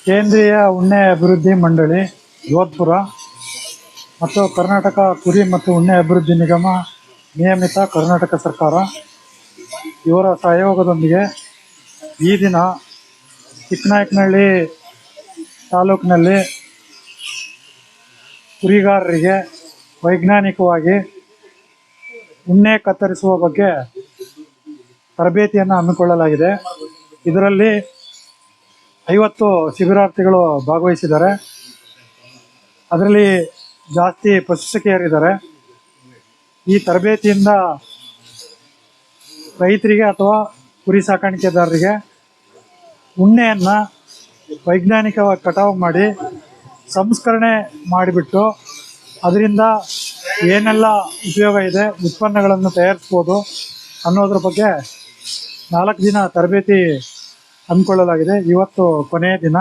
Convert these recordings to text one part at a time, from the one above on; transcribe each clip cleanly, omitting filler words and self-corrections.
ಕೇಂದ್ರೀಯ ಉಣ್ಣೆ ಅಭಿವೃದ್ಧಿ ಮಂಡಳಿ ಜೋಧ್ಪುರ ಮತ್ತು ಕರ್ನಾಟಕ ಕುರಿ ಮತ್ತು ಉಣ್ಣೆ ಅಭಿವೃದ್ಧಿ ನಿಗಮ ನಿಯಮಿತ ಕರ್ನಾಟಕ ಸರ್ಕಾರ ಇವರ ಸಹಯೋಗದೊಂದಿಗೆ ಈ ದಿನ ಚಿಕ್ಕನಾಯಕನಹಳ್ಳಿ ತಾಲೂಕಿನಲ್ಲಿ ಕುರಿಗಾರರಿಗೆ ವೈಜ್ಞಾನಿಕವಾಗಿ ಉಣ್ಣೆ ಕತ್ತರಿಸುವ ಬಗ್ಗೆ ತರಬೇತಿಯನ್ನು ಹಮ್ಮಿಕೊಳ್ಳಲಾಗಿದೆ. ಇದರಲ್ಲಿ 50 ಶಿಬಿರಾರ್ಥಿಗಳು ಭಾಗವಹಿಸಿದ್ದಾರೆ. ಅದರಲ್ಲಿ ಜಾಸ್ತಿ ಪಶುಸಖಿಯರಿದ್ದಾರೆ. ಈ ತರಬೇತಿಯಿಂದ ರೈತರಿಗೆ ಅಥವಾ ಕುರಿ ಸಾಕಾಣಿಕೆದಾರರಿಗೆ ಉಣ್ಣೆಯನ್ನು ವೈಜ್ಞಾನಿಕವಾಗಿ ಕಟಾವು ಮಾಡಿ ಸಂಸ್ಕರಣೆ ಮಾಡಿಬಿಟ್ಟು ಅದರಿಂದ ಏನೆಲ್ಲ ಉಪಯೋಗ ಇದೆ, ಉತ್ಪನ್ನಗಳನ್ನು ತಯಾರಿಸ್ಬೋದು ಅನ್ನೋದ್ರ ಬಗ್ಗೆ 4 ದಿನ ತರಬೇತಿ ಹಮ್ಮಿಕೊಳ್ಳಲಾಗಿದೆ. ಇವತ್ತು ಕೊನೆಯ ದಿನ.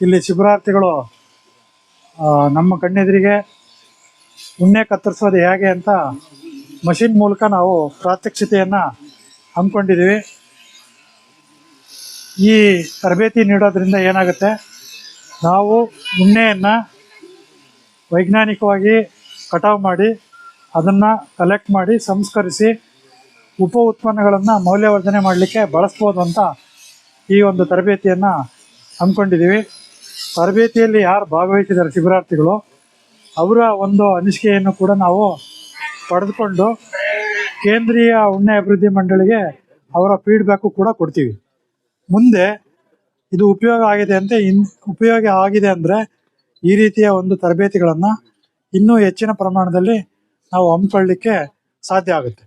ಇಲ್ಲಿ ಶಿಬಿರಾರ್ಥಿಗಳು ನಮ್ಮ ಕಣ್ಣೆದುರಿಗೆ ಉಣ್ಣೆ ಕತ್ತರಿಸೋದು ಹೇಗೆ ಅಂತ ಮಷಿನ್ ಮೂಲಕ ನಾವು ಪ್ರಾತ್ಯಕ್ಷಿತೆಯನ್ನು ಹಮ್ಮಿಕೊಂಡಿದ್ದೀವಿ. ಈ ತರಬೇತಿ ನೀಡೋದ್ರಿಂದ ಏನಾಗುತ್ತೆ, ನಾವು ಉಣ್ಣೆಯನ್ನು ವೈಜ್ಞಾನಿಕವಾಗಿ ಕಟಾವು ಮಾಡಿ ಅದನ್ನು ಕಲೆಕ್ಟ್ ಮಾಡಿ ಸಂಸ್ಕರಿಸಿ ಉಪ ಉತ್ಪನ್ನಗಳನ್ನು ಮೌಲ್ಯವರ್ಧನೆ ಮಾಡಲಿಕ್ಕೆ ಬಳಸ್ಬೋದು ಅಂತ ಈ ಒಂದು ತರಬೇತಿಯನ್ನು ಹಮ್ಮಿಕೊಂಡಿದ್ದೀವಿ. ತರಬೇತಿಯಲ್ಲಿ ಯಾರು ಭಾಗವಹಿಸಿದ್ದಾರೆ ಶಿಬಿರಾರ್ಥಿಗಳು, ಅವರ ಒಂದು ಅನಿಸಿಕೆಯನ್ನು ಕೂಡ ನಾವು ಪಡೆದುಕೊಂಡು ಕೇಂದ್ರೀಯ ಉಣ್ಣೆ ಅಭಿವೃದ್ಧಿ ಮಂಡಳಿಗೆ ಅವರ ಫೀಡ್ಬ್ಯಾಕು ಕೂಡ ಕೊಡ್ತೀವಿ. ಮುಂದೆ ಇದು ಉಪಯೋಗ ಆಗಿದೆ ಅಂದರೆ ಈ ರೀತಿಯ ಒಂದು ತರಬೇತಿಗಳನ್ನು ಇನ್ನೂ ಹೆಚ್ಚಿನ ಪ್ರಮಾಣದಲ್ಲಿ ನಾವು ಹಮ್ಮಿಕೊಳ್ಳಲಿಕ್ಕೆ ಸಾಧ್ಯ ಆಗುತ್ತೆ.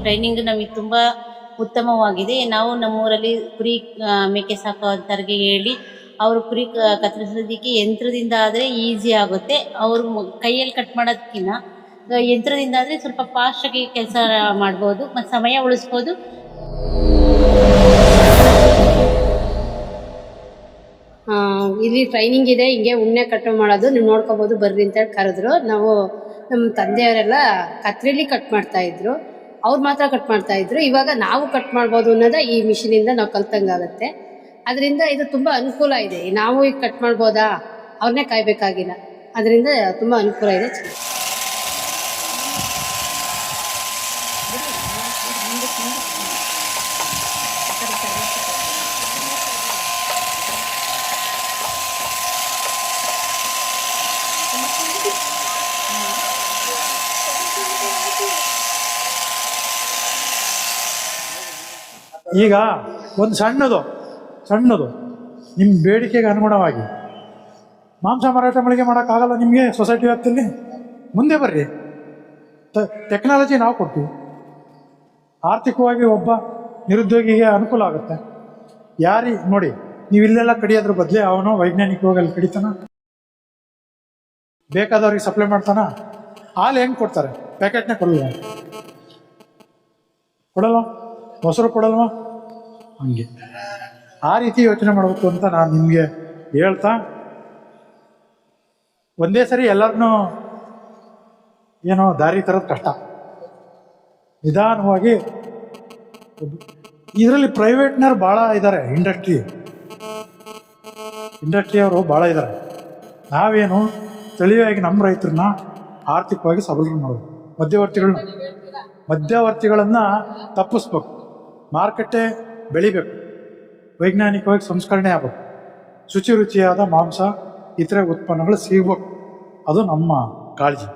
ಟ್ರೈನಿಂಗ್ ನಮಗೆ ತುಂಬ ಉತ್ತಮವಾಗಿದೆ. ನಾವು ನಮ್ಮೂರಲ್ಲಿ ಕುರಿ ಮೇಕೆ ಸಾಕೋಂಥವ್ರಿಗೆ ಹೇಳಿ ಅವರು ಕುರಿ ಕತ್ತರಿಸೋದಕ್ಕೆ ಯಂತ್ರದಿಂದ ಆದರೆ ಈಸಿ ಆಗುತ್ತೆ. ಅವರು ಕೈಯಲ್ಲಿ ಕಟ್ ಮಾಡೋದಕ್ಕಿಂತ ಯಂತ್ರದಿಂದ ಆದರೆ ಸ್ವಲ್ಪ ಫಾಸ್ಟಾಗಿ ಕೆಲಸ ಮಾಡ್ಬೋದು ಮತ್ತು ಸಮಯ ಉಳಿಸ್ಬೋದು. ಇಲ್ಲಿ ಟ್ರೈನಿಂಗ್ ಇದೆ, ಹಿಂಗೆ ಉಣ್ಣೆ ಕಟ್ ಮಾಡೋದು ನೀವು ನೋಡ್ಕೋಬೋದು ಬರ್ರಿ ಅಂತೇಳಿ ಕರೆದ್ರು. ನಾವು ನಮ್ಮ ತಂದೆಯವರೆಲ್ಲ ಕತ್ರಿಲಿ ಕಟ್ ಮಾಡ್ತಾಯಿದ್ರು, ಅವ್ರು ಮಾತ್ರ ಕಟ್ ಮಾಡ್ತಾಯಿದ್ರು. ಇವಾಗ ನಾವು ಕಟ್ ಮಾಡ್ಬೋದು ಅನ್ನೋದು ಈ ಮಿಷಿನಿಂದ ನಾವು ಕಲ್ತಂಗಾಗುತ್ತೆ. ಅದರಿಂದ ಇದು ತುಂಬ ಅನುಕೂಲ ಇದೆ. ನಾವು ಈಗ ಕಟ್ ಮಾಡ್ಬೋದಾ, ಅವ್ರನ್ನೇ ಕಾಯಬೇಕಾಗಿಲ್ಲ. ಅದರಿಂದ ತುಂಬ ಅನುಕೂಲ ಇದೆ. ಈಗ ಒಂದು ಸಣ್ಣದು ನಿಮ್ಮ ಬೇಡಿಕೆಗೆ ಅನುಗುಣವಾಗಿ ಮಾಂಸ ಮಾರಾಟ ಮಳಿಗೆ ಮಾಡೋಕ್ಕಾಗಲ್ಲ ನಿಮಗೆ ಸೊಸೈಟಿ ವ್ಯಾಪ್ತಿಯಲ್ಲಿ, ಮುಂದೆ ಬರ್ರಿ. ಟೆಕ್ನಾಲಜಿ ನಾವು ಕೊಡ್ತೀವಿ. ಆರ್ಥಿಕವಾಗಿ ಒಬ್ಬ ನಿರುದ್ಯೋಗಿಗೆ ಅನುಕೂಲ ಆಗುತ್ತೆ. ನೋಡಿ, ನೀವು ಇಲ್ಲೆಲ್ಲ ಕಡಿಯೋದ್ರ ಬದಲೇ ಅವನು ವೈಜ್ಞಾನಿಕವಾಗಿ ಅಲ್ಲಿ ಕಡಿತಾನ, ಬೇಕಾದವ್ರಿಗೆ ಸಪ್ಲೈ ಮಾಡ್ತಾನ. ಹಾಲು ಹೆಂಗೆ ಕೊಡ್ತಾರೆ? ಪ್ಯಾಕೆಟ್ನೇ ಕೊಡಲ್ವ, ಮೊಸರು ಕೊಡಲ್ವ? ಹಂಗೆ ಆ ರೀತಿ ಯೋಚನೆ ಮಾಡಬೇಕು ಅಂತ ನಾನು ನಿಮಗೆ ಹೇಳ್ತಾ ಒಂದೇ ಸರಿ ಎಲ್ಲರನ್ನೂ ಏನೋ ದಾರಿ ತರೋದು ಕಷ್ಟ. ನಿಧಾನವಾಗಿ ಇದರಲ್ಲಿ ಪ್ರೈವೇಟ್ನವ್ರು ಭಾಳ ಇದ್ದಾರೆ, ಇಂಡಸ್ಟ್ರಿಯವರು ಭಾಳ ಇದ್ದಾರೆ. ನಾವೇನು ಸ್ಥಳೀಯವಾಗಿ ನಮ್ಮ ರೈತರನ್ನ ಆರ್ಥಿಕವಾಗಿ ಸಬಲರು ಮಾಡೋದು, ಮಧ್ಯವರ್ತಿಗಳನ್ನು ತಪ್ಪಿಸ್ಬೇಕು, ಮಾರುಕಟ್ಟೆ ಬೆಳಿಬೇಕು, ವೈಜ್ಞಾನಿಕವಾಗಿ ಸಂಸ್ಕರಣೆ ಆಗಬೇಕು, ಶುಚಿ ರುಚಿಯಾದ ಮಾಂಸ ಇತರೆ ಉತ್ಪನ್ನಗಳು ಸಿಗಬೇಕು. ಅದು ನಮ್ಮ ಕಾಳಜಿ.